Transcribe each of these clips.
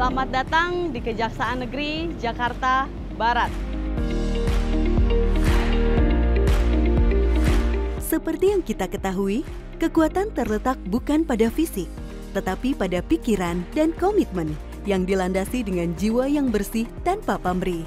Selamat datang di Kejaksaan Negeri Jakarta Barat. Seperti yang kita ketahui, kekuatan terletak bukan pada fisik, tetapi pada pikiran dan komitmen yang dilandasi dengan jiwa yang bersih tanpa pamrih.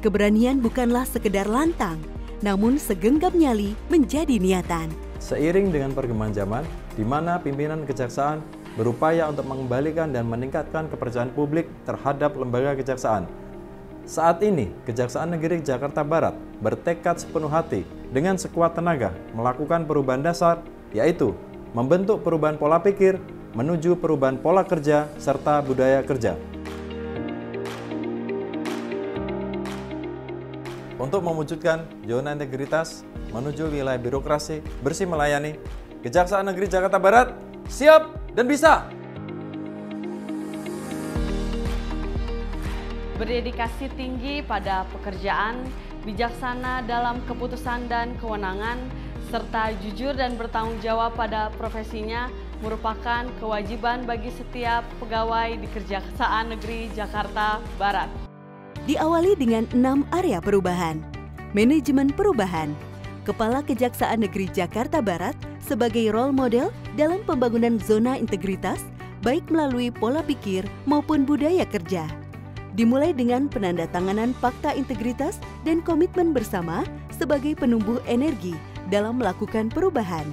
Keberanian bukanlah sekedar lantang, namun segenggam nyali menjadi niatan. Seiring dengan perkembangan zaman, di mana pimpinan kejaksaan berupaya untuk mengembalikan dan meningkatkan kepercayaan publik terhadap lembaga kejaksaan. Saat ini, Kejaksaan Negeri Jakarta Barat bertekad sepenuh hati dengan sekuat tenaga melakukan perubahan dasar, yaitu membentuk perubahan pola pikir menuju perubahan pola kerja serta budaya kerja. Untuk mewujudkan zona integritas menuju wilayah birokrasi bersih melayani, Kejaksaan Negeri Jakarta Barat siap dan bisa. Berdedikasi tinggi pada pekerjaan, bijaksana dalam keputusan dan kewenangan, serta jujur dan bertanggung jawab pada profesinya merupakan kewajiban bagi setiap pegawai di Kejaksaan Negeri Jakarta Barat. Diawali dengan 6 area perubahan. Manajemen perubahan. Kepala Kejaksaan Negeri Jakarta Barat sebagai role model dalam pembangunan zona integritas, baik melalui pola pikir maupun budaya kerja. Dimulai dengan penandatanganan fakta integritas dan komitmen bersama sebagai penumbuh energi dalam melakukan perubahan.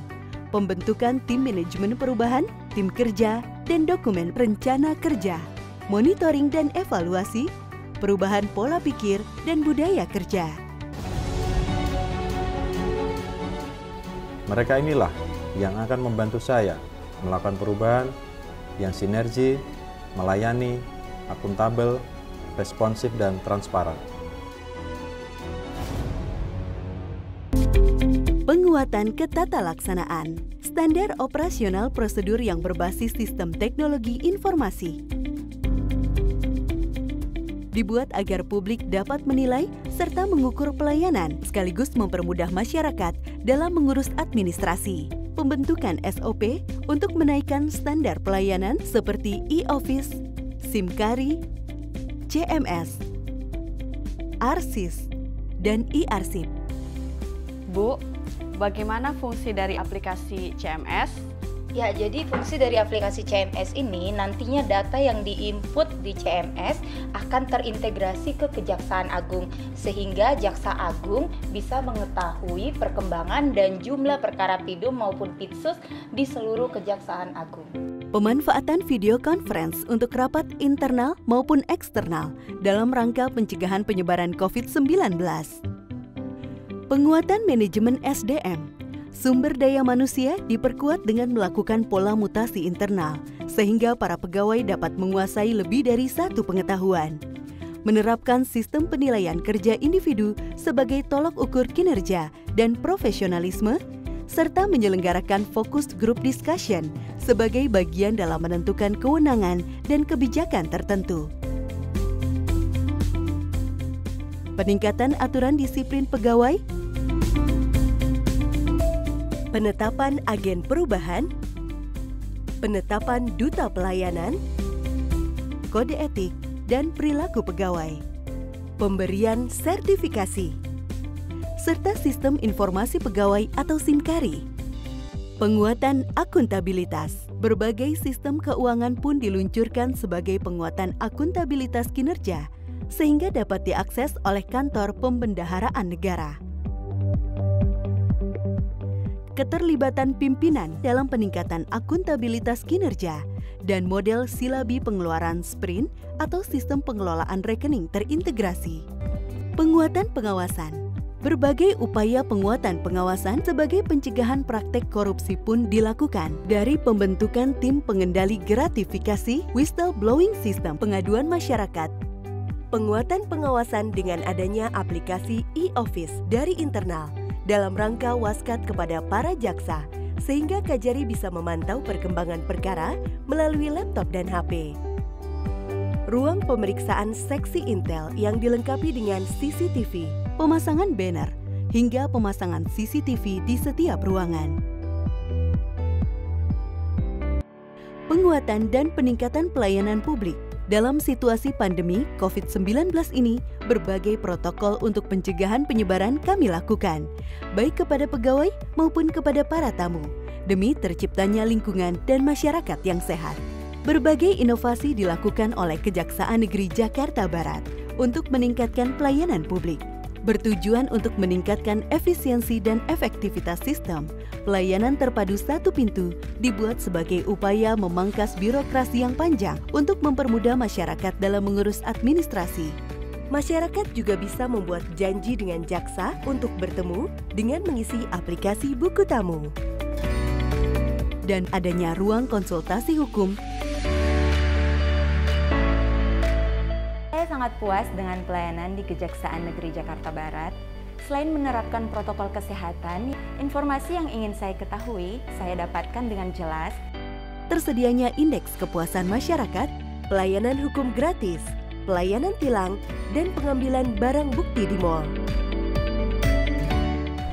Pembentukan tim manajemen perubahan, tim kerja, dan dokumen rencana kerja. Monitoring dan evaluasi, perubahan pola pikir dan budaya kerja. Mereka inilah yang akan membantu saya melakukan perubahan yang sinergi, melayani, akuntabel, responsif, dan transparan. Penguatan ketatalaksanaan, standar operasional prosedur yang berbasis sistem teknologi informasi. Dibuat agar publik dapat menilai serta mengukur pelayanan, sekaligus mempermudah masyarakat dalam mengurus administrasi. Pembentukan SOP untuk menaikkan standar pelayanan seperti e-office, SIMKARI, CMS, ARSIS, dan e-arsip. Bu, bagaimana fungsi dari aplikasi CMS? Ya, jadi fungsi dari aplikasi CMS ini nantinya data yang diinput di CMS akan terintegrasi ke Kejaksaan Agung sehingga Jaksa Agung bisa mengetahui perkembangan dan jumlah perkara PIDUM maupun PIDSUS di seluruh Kejaksaan Agung. Pemanfaatan video conference untuk rapat internal maupun eksternal dalam rangka pencegahan penyebaran COVID-19. Penguatan manajemen SDM. Sumber daya manusia diperkuat dengan melakukan pola mutasi internal, sehingga para pegawai dapat menguasai lebih dari satu pengetahuan. Menerapkan sistem penilaian kerja individu sebagai tolok ukur kinerja dan profesionalisme, serta menyelenggarakan focus group discussion sebagai bagian dalam menentukan kewenangan dan kebijakan tertentu. Peningkatan aturan disiplin pegawai, penetapan agen perubahan, penetapan duta pelayanan, kode etik dan perilaku pegawai, pemberian sertifikasi, serta sistem informasi pegawai atau SIMKARI. Penguatan akuntabilitas. Berbagai sistem keuangan pun diluncurkan sebagai penguatan akuntabilitas kinerja, sehingga dapat diakses oleh kantor pembendaharaan negara. Keterlibatan pimpinan dalam peningkatan akuntabilitas kinerja dan model silabi pengeluaran sprint atau sistem pengelolaan rekening terintegrasi. Penguatan pengawasan. Berbagai upaya penguatan pengawasan sebagai pencegahan praktek korupsi pun dilakukan, dari pembentukan tim pengendali gratifikasi, whistleblowing system pengaduan masyarakat. Penguatan pengawasan dengan adanya aplikasi e-office dari internal dalam rangka waskat kepada para jaksa, sehingga Kajari bisa memantau perkembangan perkara melalui laptop dan HP. Ruang pemeriksaan seksi intel yang dilengkapi dengan CCTV, pemasangan banner, hingga pemasangan CCTV di setiap ruangan. Penguatan dan peningkatan pelayanan publik. Dalam situasi pandemi COVID-19 ini, berbagai protokol untuk pencegahan penyebaran kami lakukan, baik kepada pegawai maupun kepada para tamu, demi terciptanya lingkungan dan masyarakat yang sehat. Berbagai inovasi dilakukan oleh Kejaksaan Negeri Jakarta Barat untuk meningkatkan pelayanan publik. Bertujuan untuk meningkatkan efisiensi dan efektivitas sistem, pelayanan terpadu satu pintu dibuat sebagai upaya memangkas birokrasi yang panjang untuk mempermudah masyarakat dalam mengurus administrasi. Masyarakat juga bisa membuat janji dengan jaksa untuk bertemu dengan mengisi aplikasi buku tamu. Dan adanya ruang konsultasi hukum. Saya sangat puas dengan pelayanan di Kejaksaan Negeri Jakarta Barat. Selain menerapkan protokol kesehatan, informasi yang ingin saya ketahui, saya dapatkan dengan jelas. Tersedianya indeks kepuasan masyarakat, pelayanan hukum gratis, pelayanan tilang, dan pengambilan barang bukti di mal.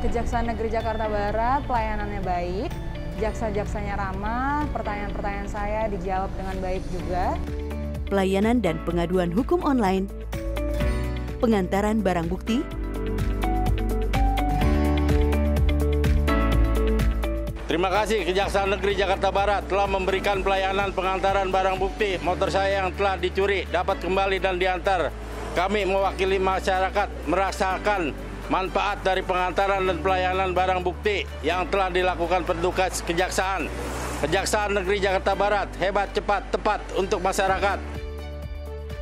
Kejaksaan Negeri Jakarta Barat pelayanannya baik, jaksa-jaksanya ramah, pertanyaan-pertanyaan saya dijawab dengan baik juga. Pelayanan dan pengaduan hukum online, pengantaran barang bukti, Terima kasih Kejaksaan Negeri Jakarta Barat telah memberikan pelayanan pengantaran barang bukti. Motor saya yang telah dicuri dapat kembali dan diantar. Kami mewakili masyarakat merasakan manfaat dari pengantaran dan pelayanan barang bukti yang telah dilakukan petugas Kejaksaan. Kejaksaan Negeri Jakarta Barat hebat, cepat, tepat untuk masyarakat.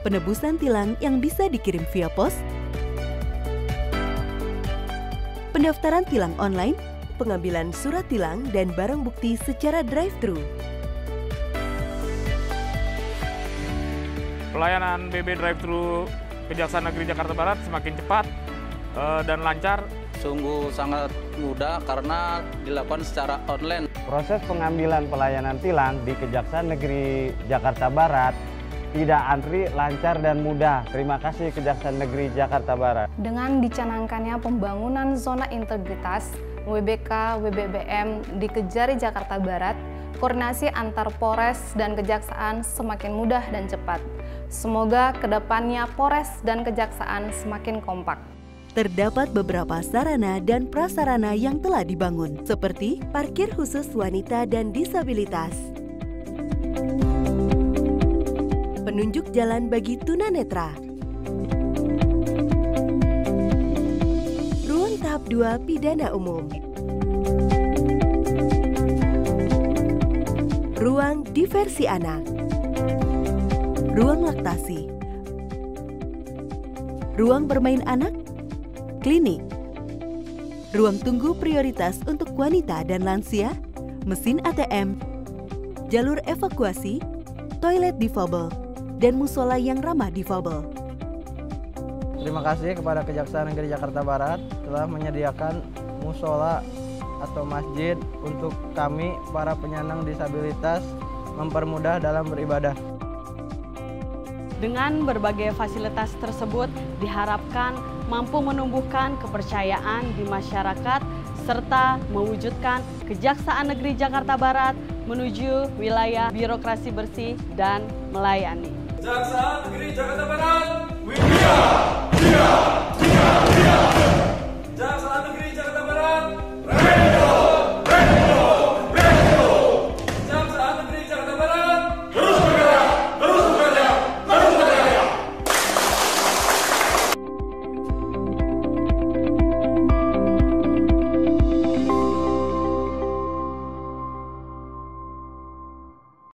Penebusan tilang yang bisa dikirim via pos, pendaftaran tilang online, pengambilan surat tilang dan barang bukti secara drive-thru. Pelayanan BB drive-thru Kejaksaan Negeri Jakarta Barat semakin cepat dan lancar. Sungguh sangat mudah karena dilakukan secara online. Proses pengambilan pelayanan tilang di Kejaksaan Negeri Jakarta Barat tidak antri, lancar dan mudah. Terima kasih Kejaksaan Negeri Jakarta Barat. Dengan dicanangkannya pembangunan zona integritas WBK WBBM di Kejari Jakarta Barat, koordinasi antar Polres dan Kejaksaan semakin mudah dan cepat. Semoga kedepannya Polres dan Kejaksaan semakin kompak. Terdapat beberapa sarana dan prasarana yang telah dibangun, seperti parkir khusus wanita dan disabilitas, penunjuk jalan bagi tunanetra, ruang tahap 2 pidana umum, ruang diversi anak, ruang laktasi, ruang bermain anak, klinik, ruang tunggu prioritas untuk wanita dan lansia, mesin ATM, jalur evakuasi, toilet difabel, dan musola yang ramah difabel. Terima kasih kepada Kejaksaan Negeri Jakarta Barat telah menyediakan musola atau masjid untuk kami para penyandang disabilitas mempermudah dalam beribadah. Dengan berbagai fasilitas tersebut diharapkan mampu menumbuhkan kepercayaan di masyarakat serta mewujudkan Kejaksaan Negeri Jakarta Barat menuju wilayah birokrasi bersih dan melayani. Kejaksaan Negeri Jakarta Barat.